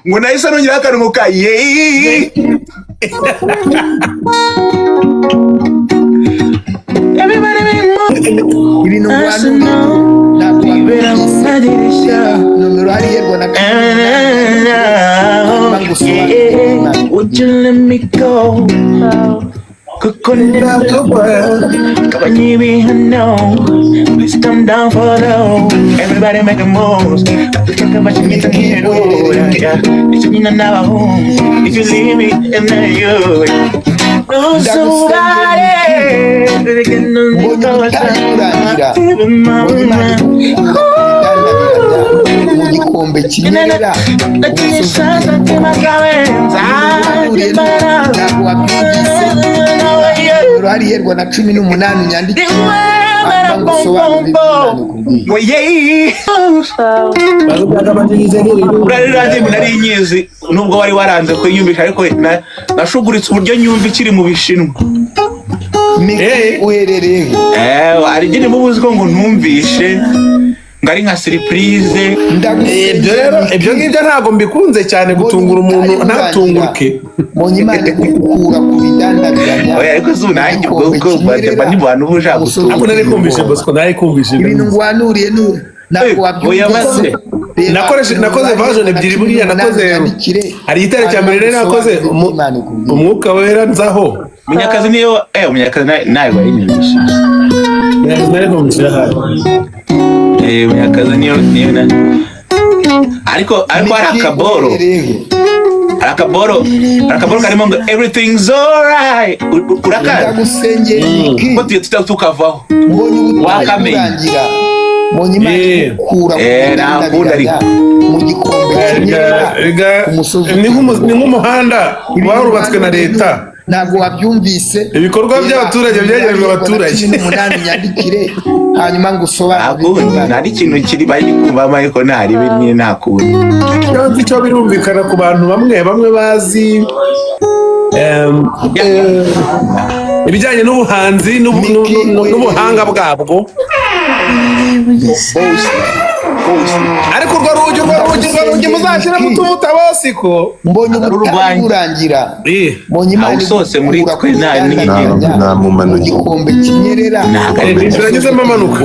ngo nahise nongera akaruhuka yeee ibintu would you let me go? Please come down for low. Everybody make a move. If you leave me and then you somebody mugikombe kinyerera hari yerwa na 18 nyandiki nari nyizi nubwo wari waranze kunyumvisha ariko nashuguritse uburyo nyumva ikiri mu Bishinwa uherereye ari gine mubuzi ko ngo ntumvishe ngari nka surprise ibyo ngibyo ntago mbikunze cyane gutungura umuntu ntatunguruke Monyimana gukura ku bidandabiranya ariko zunanjye ubwo badeba ni bantu buja gutura ako nari kumvishe Bosco nari kumvishe ibintu ngwanuriye nu nakoze version ebyiri buriya nakoze hari igitare cya mbere nakoze umwuka wera nzaho Munyakazi niyo Munyakazi nawe wayinyumvisha nari kumvisha hari Munyakazi niyo ariko hari akaboro karimo ngo everything's alright urakaza ndagusengeye ko tukavaho wakamenye Monyimana gukura ku bidandabiranya mu gikombe kinyerera ni nk'umuhanda warubatswe na leta ntabwo wabyumvise ibikorwa by'abaturage byegerejwe abaturage 18 nyandikire hanyuma ngusobanurire nari ikintu kiri bari kumvamo ariko ntari binini nakundi cyo birumvikana ku bantu bamwe bazi ibijyanye n'ubuhanzi n'ubuhanga bwabwo ariko urwo rugi muzashyira mu tubuta bosiko mbonye uburangira Monyimana sose muri twe nta mumanuye igikombe kinyerera biragezemo amanuka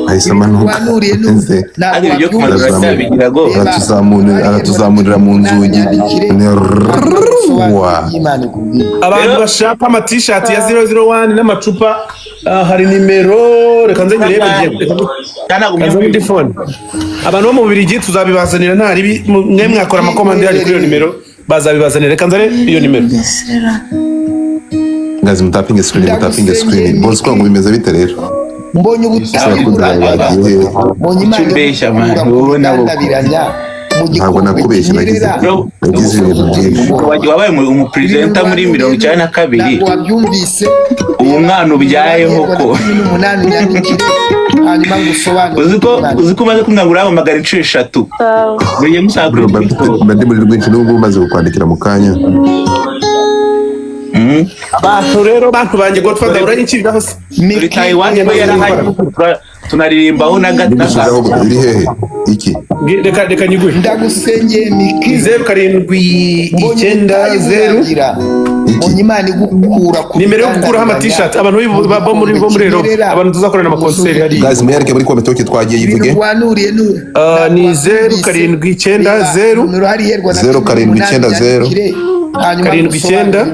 ahise amanuka aratuzamurira mu nzugi abantu bashaka amatishati ya 001 n'amacupa hari nimero reka nze nyirebe kanze phone abantu bo mu Bubiligi tuzabibazanira ntari mwe mwakora amakomande yaje kuri iyo nimero bazabibazanira reka nzare iyo nimero ngazi mutapinge screen boss ko ngo bimeze bite rero mbonye uburangira Monyimana besha man ndabiranya ntabwo nakubeshye nagize ibintu byinshi wabaye umupresenter muri 92 wabyumvise uwo mwana ubyayeho ko 18 nyandikire hanyuma ngusobanurire uziko umaze kumwagura amagara 3 buriye musagura bandi muri rwinshi n'ubwo umaze kukwandikira mu kanya abantu rero bantu banjye Godfather uranyikirira hose muri Taiwan yarahari tunaririmbaho na gataka iri hehe iki reka nyiguhe ndagusengeye Miki 0790 Monyimana gukura ku nimero yo gukuraho amatishati abantu bo muri rero abantu tuzakorana ama concert hari guys muyarike muri comment toke twagiye yivuge ni 0790 hari yerwa na 0790 karindwi 8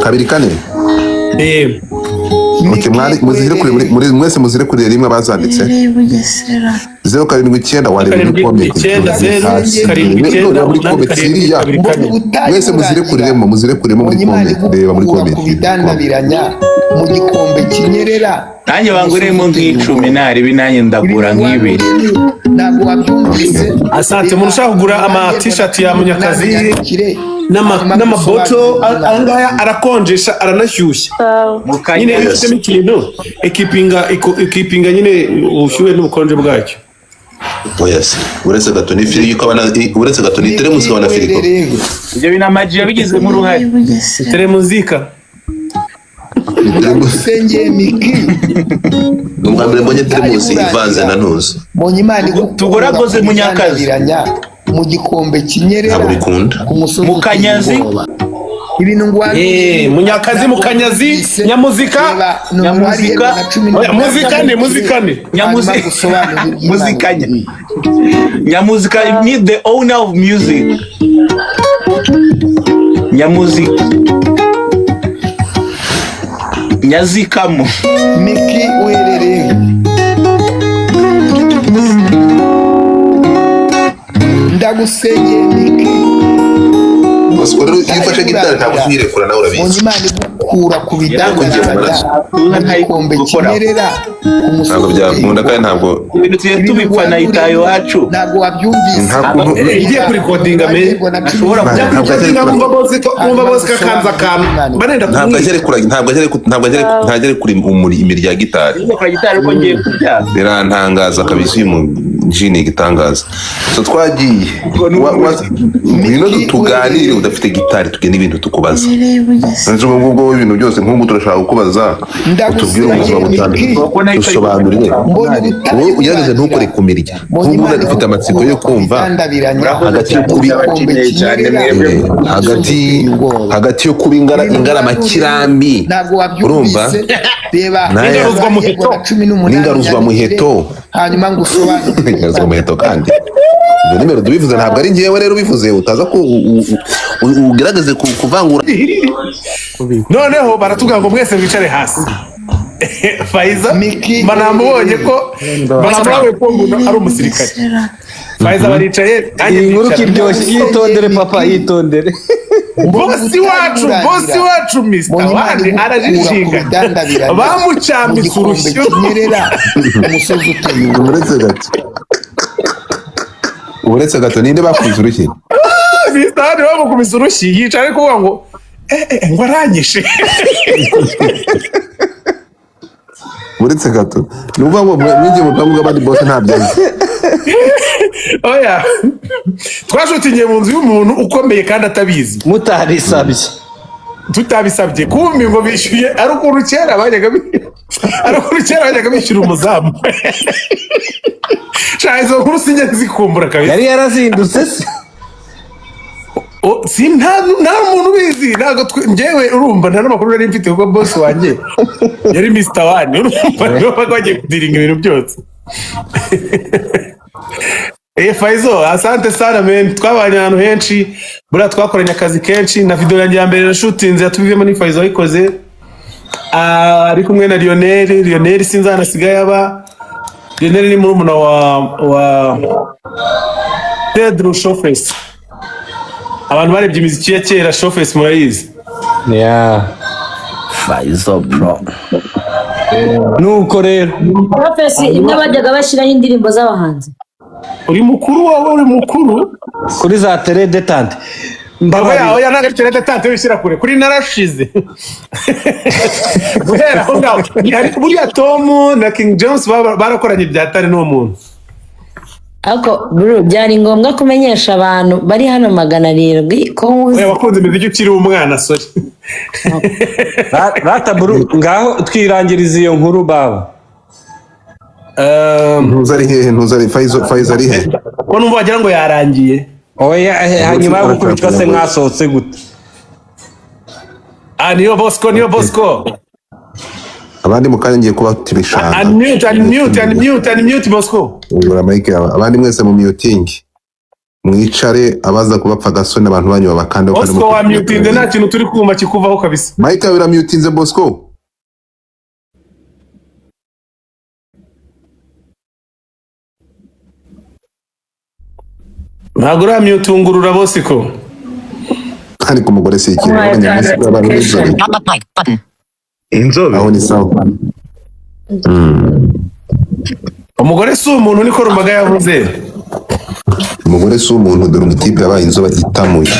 kabiri kane muzire kure mwese muzire kure rimwe bazanditse 079 wareba muri comment mwese muzire kuremo muri comment reba muri comment kubidandabiranya mu gikombe kinyerera nanjye banguremo nk'icumi nari binanye ndagura nk'ibiri ntabwo wabyumvise asante murushaka kugura ama t-shirt ya Munyakazi n'amaboto angaya arakonjesha aranashyushya nyine ifitemo ikintu ekipinga nyine ubushyuhe n'ubukonje bwacyo yes uretse gato ni firi yuko uretse gato ni teremusi kabana firi ko ibyo binamaji yabigize mu ruhare teremuzika ndagusengeye Miki Ubwa mbere mbonye Primus ivanze na ntuzi. mbonye Imana tugoragoze Munyakazi mu gikombe kinyerera ku musozi mu Kanyazi ibintu ngwani Munyakazi mu Kanyazi nyamuzika Nyamuzika need the owner of music. Nyamuzika Nyazikamo Miki werere ndagusengeye Miki Bosco rero iyo ufashe gitari ntabwo uyirekura nawe urabizi. mbonye Imana igukura ku bidandazanya mu gikombe kinyerera ku musozi Ntabwo byakunda kandi ntabwo ibintu tuye tubipfa na itayo wacu ntabwo wabyumvise igiye kuri kodinga me ashobora kujya kodinga kumva bose kakanza kantu banenda ntabwo agere kuri imiri ya gitari. Uko ngiye kubya Birantangaza kabisa uyu mujini igitangaza. So twagiye ngwino tuganire udafite gitari tugende ibintu tukubaza. Nje ubwo ibintu byose nk'ubu turashaka kukubaza utubwire ubuzima butandukanye dusobanurire. Wowe uyageze ntukore kumirya nk'ubu ufite amatsiko yo kumva hagati yo kuba ingaramakirambi urumva n'ingaruzwa muheto hanyuma ngusobanurire ingaruzwa muheto kandi ibyo nimero dubivuze ntabwo ari njyewe rero ubivuze utaza ko ugerageze kuvangura. Noneho baratubwira ngo mwese mwicare hasi. Faiza banamubonye ko banamubonye ko umuntu ari umusirikare. Faiza baricaye inkuru kiryoshye yitondere papa yitondere. Bosi wacu Mr. Wandi arajishinga bamucambitse urushyo umusozi uteye uretse gato ninde bakuze urushyi Mr. Wandi bamukubise urushyi yicaye kuvuga ngo ngo aranyishe. uretse gato nuvuga ngo mwinjiye mu bwangu bw'abandi bose ntabyanze. Oya twashutinye mu nzu y'umuntu ukomeye kandi atabizi tutabisabye kumbi ngo bishyuye ari ukuntu kera bajyaga bishyura umuzamu. Izo nkuru sinjye zikumbura kabisa. Yari yarazindutse se nta muntu ubizi ntabwo njyewe urumva nta n'amakuru nari mfite kuko boss wanjye yari Mr. Wani urumva niwe wagiye kudiringa ibintu byose. Faizo asante sana men twabanye ahantu henshi bura twakoranye akazi kenshi na video yanjye ya mbere na shooting yatubivemo ni Faizo ayikoze ari kumwe na Lionel sinzana sigaye aba Lionel ni murumuna wa Pedro Showface. Abantu barebye imiziki ya kera Showface murayizi. Faizo bro nuko rero Showface imwe bajyaga bashyiraho indirimbo z'abahanzi. Uri mukuru kuri za tele detente mbaba yawe yanaga tele detente wishyira kure kuri narashize. Guhera aho ngaho ari buriya Tom na King James barakoranye byatari no muntu. Ako bro byari ngombwa kumenyesha abantu bari hano 700 ko bakunze imiziki ukiri umwana sorry. Rata bro ngaho twirangiriza iyo nkuru baba. Ntuzari Faizo ari he ko numva wagira ngo yarangiye. Oya hanyuma yo gukubitwa se mwasohotse gute? Niyo Bosco abandi mukanya ngiye kuba tibishanga unmute Bosco ungura mike abandi mwese mu muting mwicare abaza kubapfa gasone abantu banyu babakanda Bosco wa mutinze nta kintu turi kumva kikuvaho kabisa. Mike abira mutinze Bosco ntabwo uramyutungurura Bosco kandi ku mugore si ikintu inzobe aho ni sawa. Umugore si umuntu niko Rumbaga yavuze. Umugore si umuntu dore umutipe yabaye inzobe itamuye.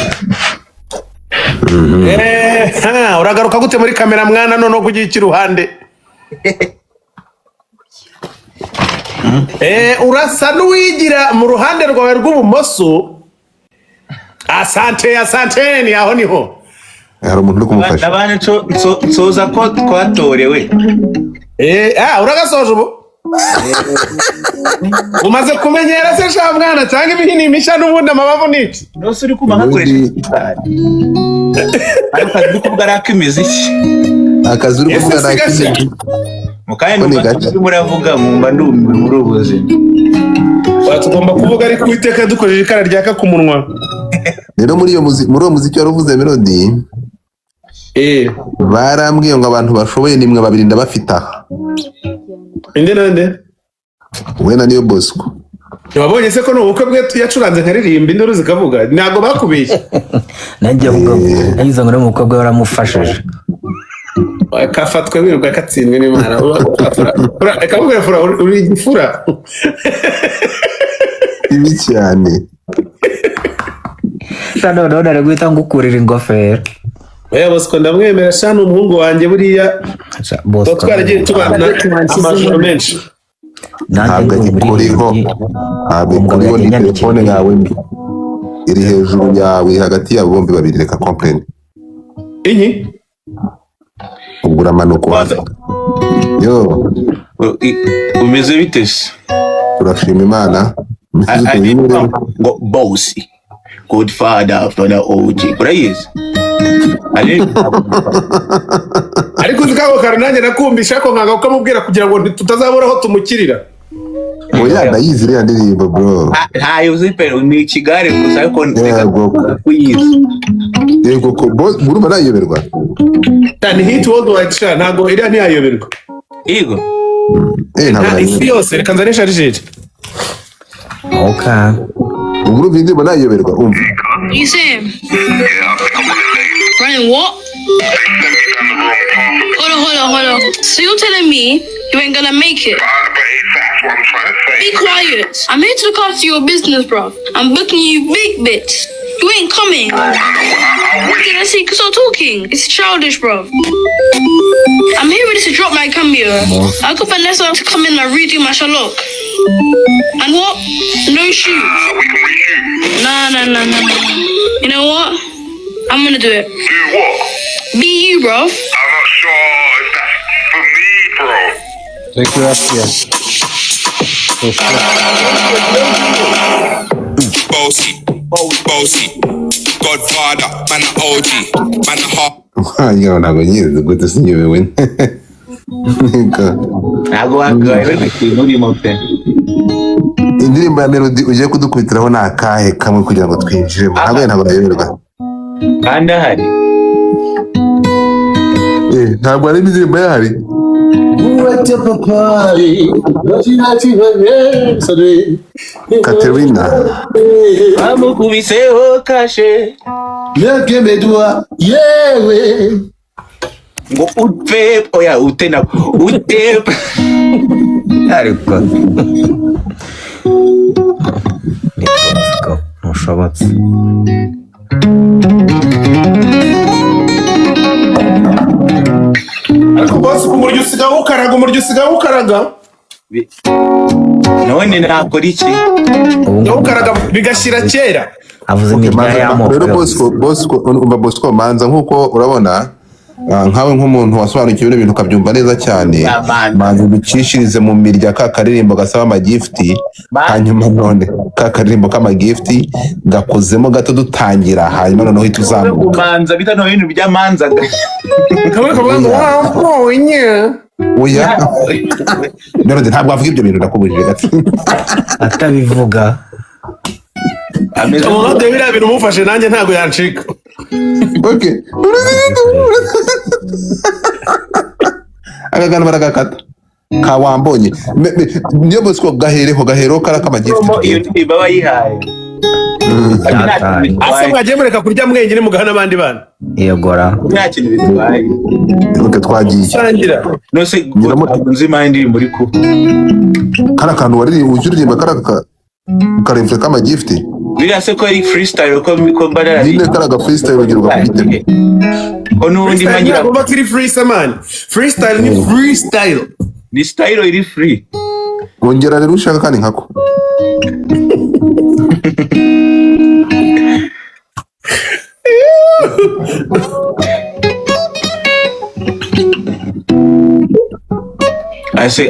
Uragaruka gute muri kamera mwana none kugiye ikiruhande? Urasa n'uwigira mu ruhande rwawe rw'ubumoso. Asante ni aho niho. hari umuntu uri kumufasha nabane nsoza ko twatorewe uragasoje ubu umaze kumenyera se sha mwana cyangwa ibihini imisha n'ubundi amabavu n'iki nose uri kuma nkakoresha ariko kazi kuvuga arako imiziki akazi uri kuvuga n'akiziki mukanya numva muravuga mumba ndumva muri ubuzima tugomba kuvuga ariko Uwiteka dukoresheje ikara ryaka ku munwa rero muri uwo muziki wari uvuze Melody barambwiye ngo abantu bashoboye nimwe babiri ndabafite aha inde nande we na Niyo Bosco wabonye se ko n'ubukwe bwe yacuranze nkaririmba induru zikavuga ntago bakubeshye nanjye ubwo yagize ngo n'umukwe bwe waramufashije kafatwe wiruka katsindwe n'Imana akabwira fura uri igifura ibi cyane none ari guhita ngukurira ingofero Bosco ndamwemera sha n'umuhungu wanjye buriya twaragiye tubana amajoro menshi ntabwo agikuriho ni telefone yawe mbi iri hejuru yawe hagati yabo bombi babiri reka complain iyi ubwo uramanuka waza yo umeze bite se turashima Imana ngo bossy Godfather after the OG urayizi ariko uzikaho karananye nakumbisha ko nkanga ukamubwira kugira ngo tutazabura aho tumukirira oya ndayizi iriya ndirimbo bro ntayo uzi pe ni ikigare gusa ariko kuyizi yego ko buruma nayoberwa ni hit worldwide sha ntago iriya ntiyayoberwa yego ntabwo isi yose reka nzane sharije ubwo indirimbo nayoberwa umva You see him? Running what? Hold on. So you're telling me you ain't gonna make it? Be quiet. I'm here to look after your business, bro. I'm booking you big bits. You ain't coming. Did I see? Stop talking. It's childish, bro. I'm here ready to drop my cameo. I got Vanessa to come in and redo my Sherlock. And what? No shoot. Nah. You know what? I'm gonna do it. Do what? Be you, bro. I'm not sure if that's for me, bro. Take your ass here. Bossy. Godfather, man a OG, man a hot. yo ntabwo nyizi gute sinyobewe ntabwo wagaye ikintu urimo pe indirimbo ya Melody ugiye kudukubitiraho ni akahe kamwe kugira ngo twinjiremo ntabwo nayoberwa kandi ahari ntabwo ari indirimbo yahari Katerina bamukubiseho kashe yakemedwa yewe ngo utpe oya utena utep ariko ntushobotse ariko bose umuryo usigaho ukaraga none nakora iki ukaraga bigashira kera avuze imijya y'amoko rero Bosco manza nk'uko urabona nkawe nk'umuntu wasobanukiwe n'ibintu ukabyumva neza cyane manza ubicishirize mu mirya ka karirimbo gasaba amagifti hanyuma none ka karirimbo k'amagifti gakozemo gato dutangira hanyuma noneho uhita uzamuka manza bita no ibintu by'amanzaga kamwe kavuga ngo wambonye oya Melody ntabwo avuga ibyo bintu nakubujije gato atabivuga umuntu biriya bintu umufashe nanjye ntabwo yancika okay akagana baragakata kawambonye Niyo Bosco gahero karaka amagifti ibaba yihaye ase mwagiye mureka kurya mwenyine mugaha n'abandi bana iyogora nta kintu bitwaye nuko twagiye sangira nose nzi mind muri ku kara kantu wari ujuririmba karaka karemfye k'amagifti biriya se ko ari freestyle ko mbara nyine karaga freestyle ugiruka kugitema ko nundi mangira ko bakiri freestyle man freestyle ni freestyle ni style iri free wongera rero ushaka kandi nkako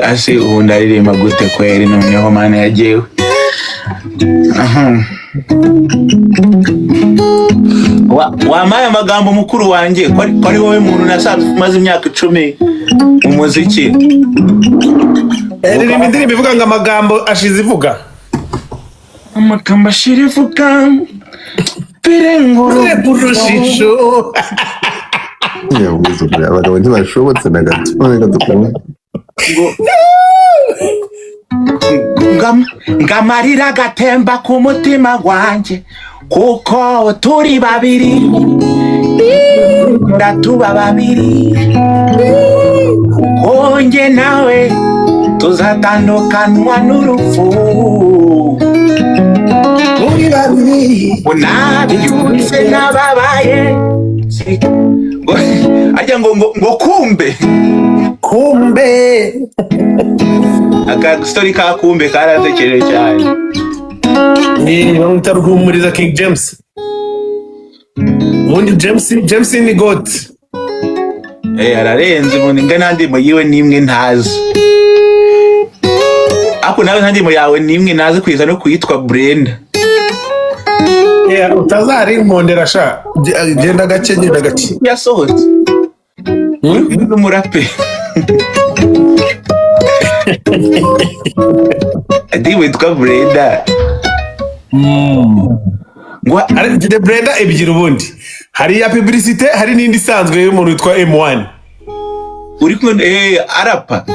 ase ubu ndaririmba gute kweri noneho mana yajewe. Wamaye amagambo mukuru wanjye ko ari wowe muntu nasanze umaze imyaka 10 mu muziki. Ririmba indirimbo ivuga ngo amagambo ashize ivuga. Amagambo ashira ivuga birenguru burushisho. Yavuze ko abagabo ntibashobotse na gato. ngamarira gatemba ku mutima wanjye kuko turi babiri ndatuba babiri konge nawe tuzatandukanwa n'urupfu muri babiri unabyutse nababaye ajya ngo kumbe aka story ka kumbe karatekereje cyane. Ni bamwita Ruhumuriza King James. Ubundi James ni God. Ararenze ubundi nandi mu yiwe nimwe ntazi. Ako nawe nandi mu yawe nimwe nazi kwiza no kwitwa Brenda. Utazari impondera sha. Genda gake. Yasohotse. N'umurape. Adi witwa Brenda. Ari de Brenda ebyiri ubundi. Hari ya publicité, hari n'indi sanzwe y'umuntu witwa M1. Uri kumwe arapa.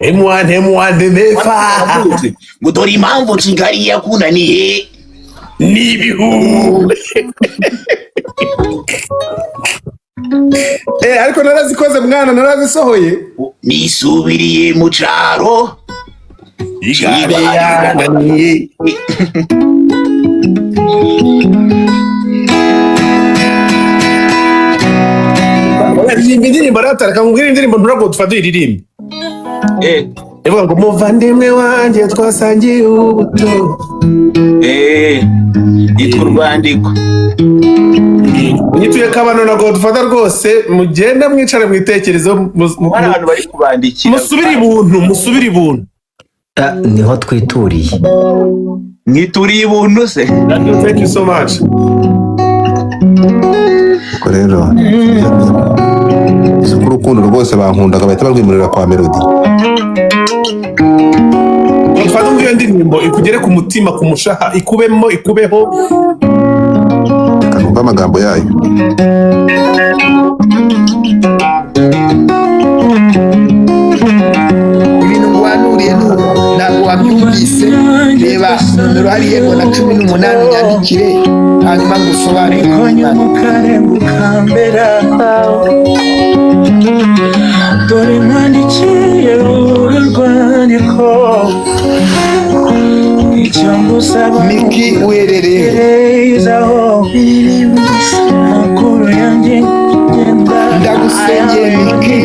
M1 de nefa. ngo dore impamvu Kigali yakunaniye n'ibihu. Ariko narazikoze mwana narazisohoye. nisubiriye mu cyaro yananiye. Indirimbo rataraka ngubwira indirimbo ntabwo tufadira iririmbo. Evuga ngo muvandimwe wanjye twasangiye ubuto. Yitwa Rwandiko. Nituye kabano na Godfather rwose mugenda mwicare mwitekerezo abantu bari kubandikira. Musubiri ibuntu. Niho twituriye. Mwituriye ibuntu se. Thank you so much. Ko rero sukuru urukundo rwose bankundaga bahita barwimurira kwa Melody. Godfather ngiyo ndirimbo ikugere ku mutima ku mushaha ikubeho kanumva amagambo yayo. ibintu ngwanuriye ntabwo wabyumvise. Reba nomero hariya ngo na 18 nyandikire hanyuma ngusobanurire. dore mwandikiye urwandiko icyo ngusaba Miki uherereye makuru yanjye ndagusengeye Miki,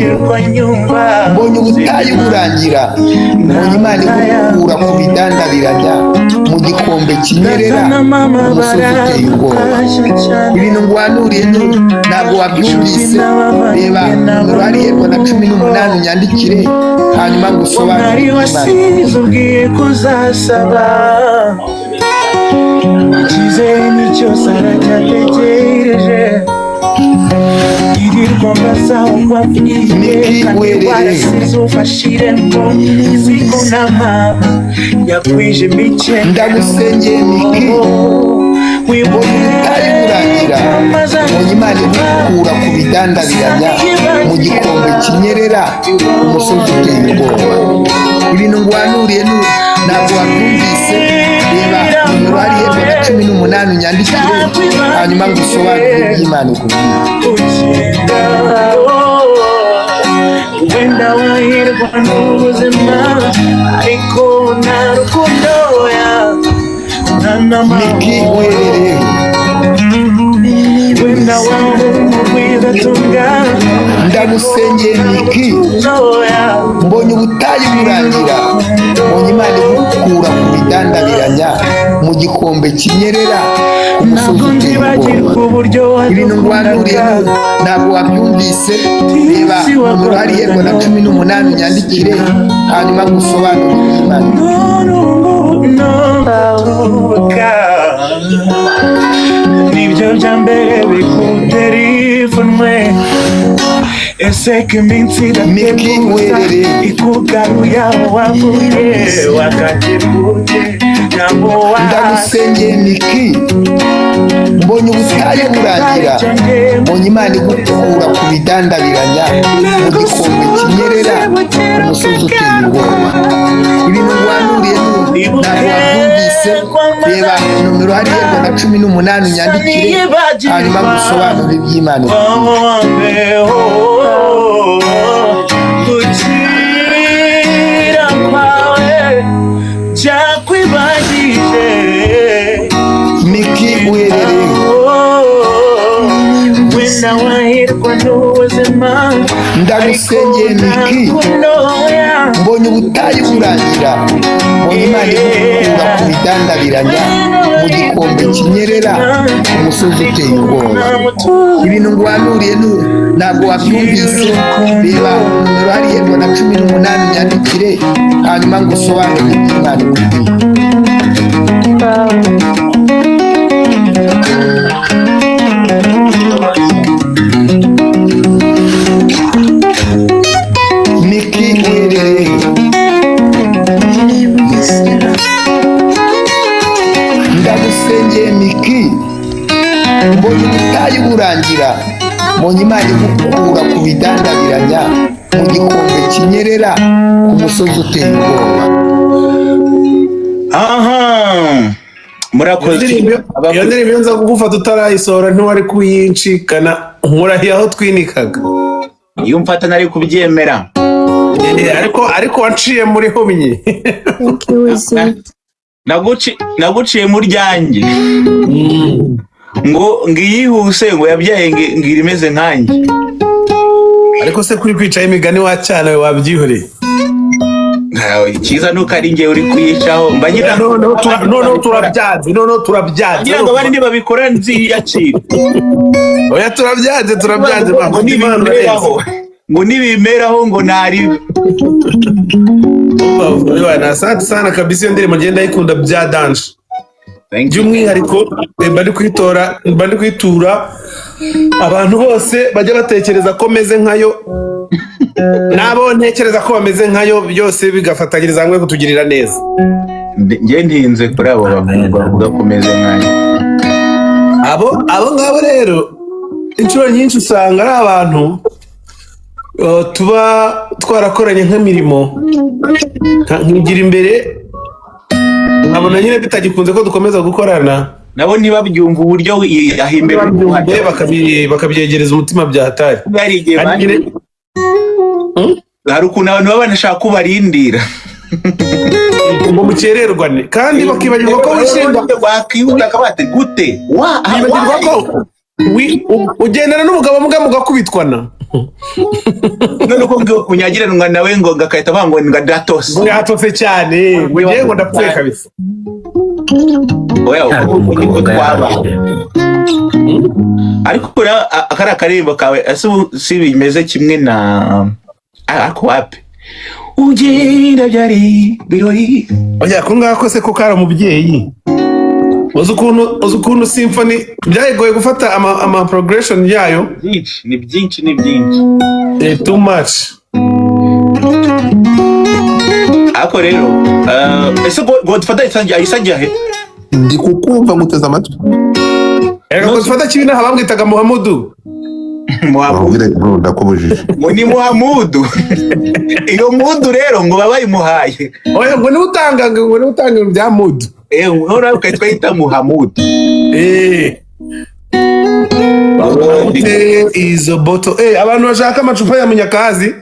mbonye ubutayu burangira, mbonye Imana igukura ku bidandabiranya mu gikombe kinyerera umusozi uteye ubwoba. Ibintu ngwanuriye ntabwo wabyumvise. Reba nomero hariya ngo na 18 nyandikire hanyuma ngusobanurire. wasize ubwiye kuzasaba icyizere nicyo saracyategereje yirirwa mbazaho mbabwiye kandi warasize ufashiremo iziko nama yakwije mike. Ndagusengeye Miki, mbonye ubutayu burangira, mbonye Imana igukura ku bidandabiranya mu gikombe kinyerera umusozi uteye ubwoba. Ibintu ngwanuriye ntabwo wabyumvise. Reba nomero hariya ngo na 18 nyandikire hanyuma ngusobanurire iby'Imana ikubwira. wenda wahirwa n'ubuzima ariko nta rukundo Miki uherereye wenda wahumurwa bigatunga ndagusengeye Miki mbonye ubutayu burangira mbonye Imana igukura ku bidandabiranya mu gikombe kinyerera ku musozi uteye ubwoba ibintu ngwanuriye ntabwo wabyumvise reba nomero hariya rwa na 18 unyandikire hanyuma ngusobanurire Imana nibyo bya mbere bikutera ipfunwe ese ko iminsi irateguza ikugaruye aho wavuye wakakiruje ndagusengeye Miki mbonye ubutayu burangira mbonye Imana igukura ku bidandabiranya mu gikombe kinyerera ku musozi uteye ubwoba ibintu ngwanuriye ntabwo wabyumvise reba nomero hariya rwa na 18 unyandikire hanyuma ngusobanurire iby'Imana Miki uherereye ndagusengeye Miki mbonye ubutayu burangira mbonye Imana igukura ku bidandabiranya mu gikombe kinyerera ku musozi uteye ubwoba ibintu ngwanuriye ntabwo wabyumvise reba nomero hariya rwa na 18 unyandikire hanyuma ngusobanurire iby'Imana ikubwiye Miki uherereye ndagusengeye Miki mbonye ubutayu burangira mbonye Imana igukura ku bidandabiranya mu gikombe kinyerera ku musozi uteye ubwoba murakoze iyo ndirimbo nza kugufata utarayisohora ntiwari kuyincikana nkurahiye aho twinikaga iyo mfata nari kubyemera ariko wanciye muri homye naguciye mu ryanjye ngo ngiyihuse ngo yabyaye ngira imeze nkanjye ariko se kuri kwicaye imigani wacyana we wabyihoreye icyiza nuko ari njye uri kuyicaho mba ngira noneho turabyanze ngira ngo abandi ntibabikora nziyakira oya turabyanze ngo nibimeraho ngo naribe asante sana kabisa iyo ndirimbo ngenda yikunda bya danje by'umwihariko bari kwitura abantu bose bajya batekereza ko meze nkayo nabo ntekereza ko bameze nkayo byose bigafatanyiriza hamwe kutugirira neza njye ntinze kuri abo bavuga ko meze nkayo abo ngabo rero inshuro nyinshi usanga ari abantu tuba twarakoranye nk'imirimo nkigira imbere nkabona nyine bitagikunze ko dukomeza gukorana nabo ntibabyumva uburyo yahimbira bakabyegereza umutima bya hatari hari ukuntu abantu baba banashaka ko barindira ngo mukererwane kandi bakibagirwa ko wishinga wakwihuta akabate gute bakibagirwa ko ugendana n'umugabo mbwa mugakubitwana none uko kunyagiranwa nawe ngo ngakahita bango ngatose ngatose cyane ngiye ngo ndapfuye kabisa oya uko twaba ariko akari akarimbo kawe si bimeze kimwe na ako wapi ugenda byari birori oya ko ngako se ko kara umubyeyi uzi ukuntu symphony byayigoye gufata ama progression yayo ni byinshi too much ako rero ese Godfather isajya he ndi kukumva nguteza amatwi Godfather kibina habamwitaga Muhammadu ndakubujije ni Muhammadu iyo Mudu rero ngo babayimuhaye oya ngo ni utanga bya Mudu ora ukahita yita Muhammadu izo boto abantu bashaka amacupa ya Munyakazi